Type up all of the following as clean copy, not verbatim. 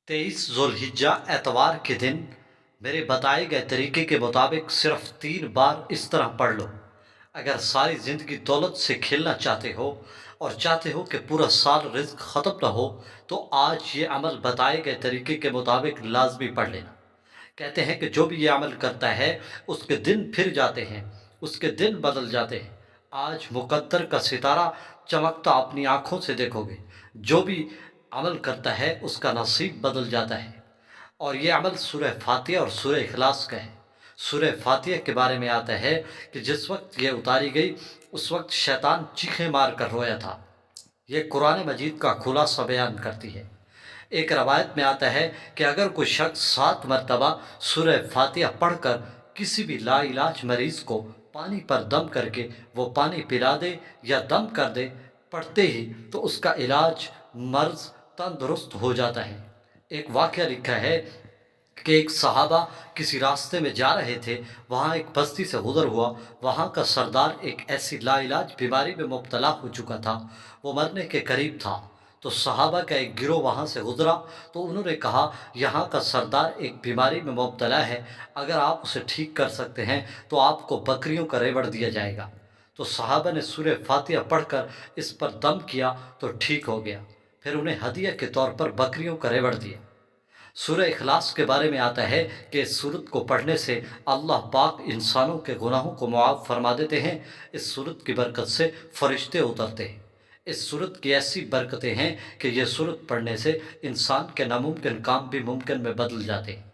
23 ذوالحجہ اتوار کے دن میرے بتائے گئے طریقے کے مطابق صرف 3 بار اس طرح پڑھ لو۔ اگر ساری زندگی دولت سے کھیلنا چاہتے ہو اور چاہتے ہو کہ پورا سال رزق ختم نہ ہو تو آج یہ عمل بتائے گئے طریقے کے مطابق لازمی پڑھ لینا۔ کہتے ہیں کہ جو بھی یہ عمل کرتا ہے اس کے دن پھر جاتے ہیں، اس کے دن بدل جاتے ہیں۔ آج مقدر کا ستارہ چمکتا اپنی آنکھوں سے دیکھو گے۔ جو بھی عمل کرتا ہے اس کا نصیب بدل جاتا ہے۔ اور یہ عمل سورہ فاتحہ اور سورہ اخلاص کا ہے۔ سورہ فاتحہ کے بارے میں آتا ہے کہ جس وقت یہ اتاری گئی اس وقت شیطان چیخیں مار کر رویا تھا۔ یہ قرآن مجید کا خلاصہ بیان کرتی ہے۔ ایک روایت میں آتا ہے کہ اگر کوئی شخص 7 مرتبہ سورہ فاتحہ پڑھ کر کسی بھی لا علاج مریض کو پانی پر دم کر کے وہ پانی پلا دے یا دم کر دے پڑھتے ہی تو اس کا علاج مرض تندرست ہو جاتا ہے۔ ایک واقعہ لکھا ہے کہ ایک صحابہ کسی راستے میں جا رہے تھے، وہاں ایک بستی سے گزر ہوا، وہاں کا سردار ایک ایسی لا علاج بیماری میں مبتلا ہو چکا تھا، وہ مرنے کے قریب تھا۔ تو صحابہ کا ایک گروہ وہاں سے گزرا تو انہوں نے کہا یہاں کا سردار ایک بیماری میں مبتلا ہے، اگر آپ اسے ٹھیک کر سکتے ہیں تو آپ کو بکریوں کا ریوڑ دیا جائے گا۔ تو صحابہ نے سورہ فاتحہ پڑھ کر اس پر دم کیا تو ٹھیک ہو گیا، پھر انہیں ہدیہ کے طور پر بکریوں کا ریوڑ دیا۔ سورہ اخلاص کے بارے میں آتا ہے کہ اس سورت کو پڑھنے سے اللہ پاک انسانوں کے گناہوں کو معاف فرما دیتے ہیں۔ اس سورت کی برکت سے فرشتے اترتے ہیں۔ اس سورت کی ایسی برکتیں ہیں کہ یہ سورت پڑھنے سے انسان کے ناممکن کام بھی ممکن میں بدل جاتے ہیں۔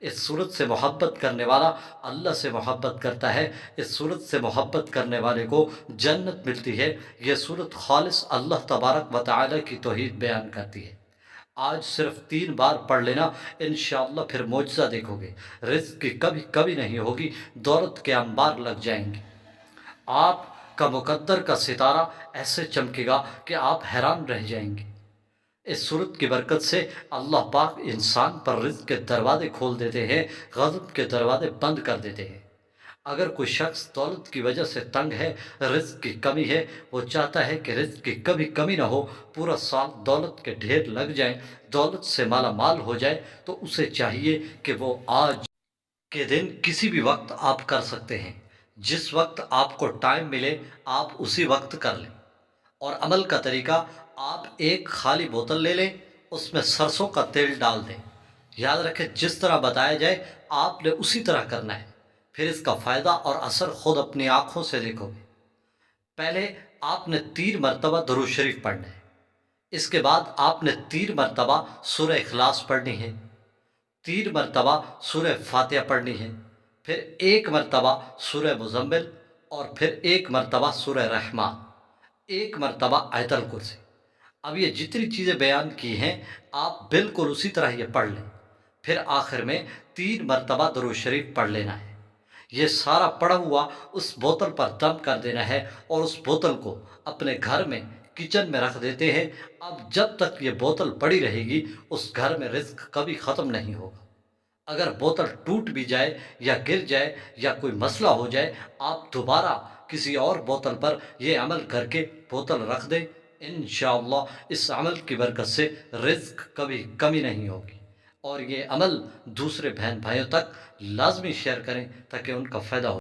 اس سورت سے محبت کرنے والا اللہ سے محبت کرتا ہے۔ اس سورت سے محبت کرنے والے کو جنت ملتی ہے۔ یہ سورت خالص اللہ تبارک و تعالی کی توحید بیان کرتی ہے۔ آج صرف 3 بار پڑھ لینا، انشاءاللہ پھر معجزہ دیکھو گے۔ رزق کی کبھی کمی نہیں ہوگی، دولت کے انبار لگ جائیں گے۔ آپ کا مقدر کا ستارہ ایسے چمکے گا کہ آپ حیران رہ جائیں گے۔ اس صورت کی برکت سے اللہ پاک انسان پر رزق کے دروازے کھول دیتے ہیں، غضب کے دروازے بند کر دیتے ہیں۔ اگر کوئی شخص دولت کی وجہ سے تنگ ہے، رزق کی کمی ہے، وہ چاہتا ہے کہ رزق کی کبھی کمی نہ ہو، پورا سال دولت کے ڈھیر لگ جائیں، دولت سے مالا مال ہو جائے، تو اسے چاہیے کہ وہ آج کے دن کسی بھی وقت آپ کر سکتے ہیں۔ جس وقت آپ کو ٹائم ملے آپ اسی وقت کر لیں۔ اور عمل کا طریقہ، آپ ایک خالی بوتل لے لیں، اس میں سرسوں کا تیل ڈال دیں۔ یاد رکھیں جس طرح بتایا جائے آپ نے اسی طرح کرنا ہے، پھر اس کا فائدہ اور اثر خود اپنی آنکھوں سے دیکھو گے۔ پہلے آپ نے 3 مرتبہ درود شریف پڑھنا ہے، اس کے بعد آپ نے 3 مرتبہ سورہ اخلاص پڑھنی ہے، 3 مرتبہ سورہ فاتحہ پڑھنی ہے، پھر 1 مرتبہ سورہ مزمل، اور پھر 1 مرتبہ سورہ رحمان، 1 مرتبہ آیت الکرسی۔ اب یہ جتنی چیزیں بیان کی ہیں آپ بالکل اسی طرح یہ پڑھ لیں، پھر آخر میں 3 مرتبہ درود شریف پڑھ لینا ہے۔ یہ سارا پڑھا ہوا اس بوتل پر دم کر دینا ہے اور اس بوتل کو اپنے گھر میں کچن میں رکھ دیتے ہیں۔ اب جب تک یہ بوتل پڑی رہے گی اس گھر میں رزق کبھی ختم نہیں ہوگا۔ اگر بوتل ٹوٹ بھی جائے یا گر جائے یا کوئی مسئلہ ہو جائے، آپ دوبارہ کسی اور بوتل پر یہ عمل کر کے بوتل رکھ دیں، انشاءاللہ اس عمل کی برکت سے رزق کبھی کمی نہیں ہوگی۔ اور یہ عمل دوسرے بہن بھائیوں تک لازمی شیئر کریں تاکہ ان کا فائدہ ہو۔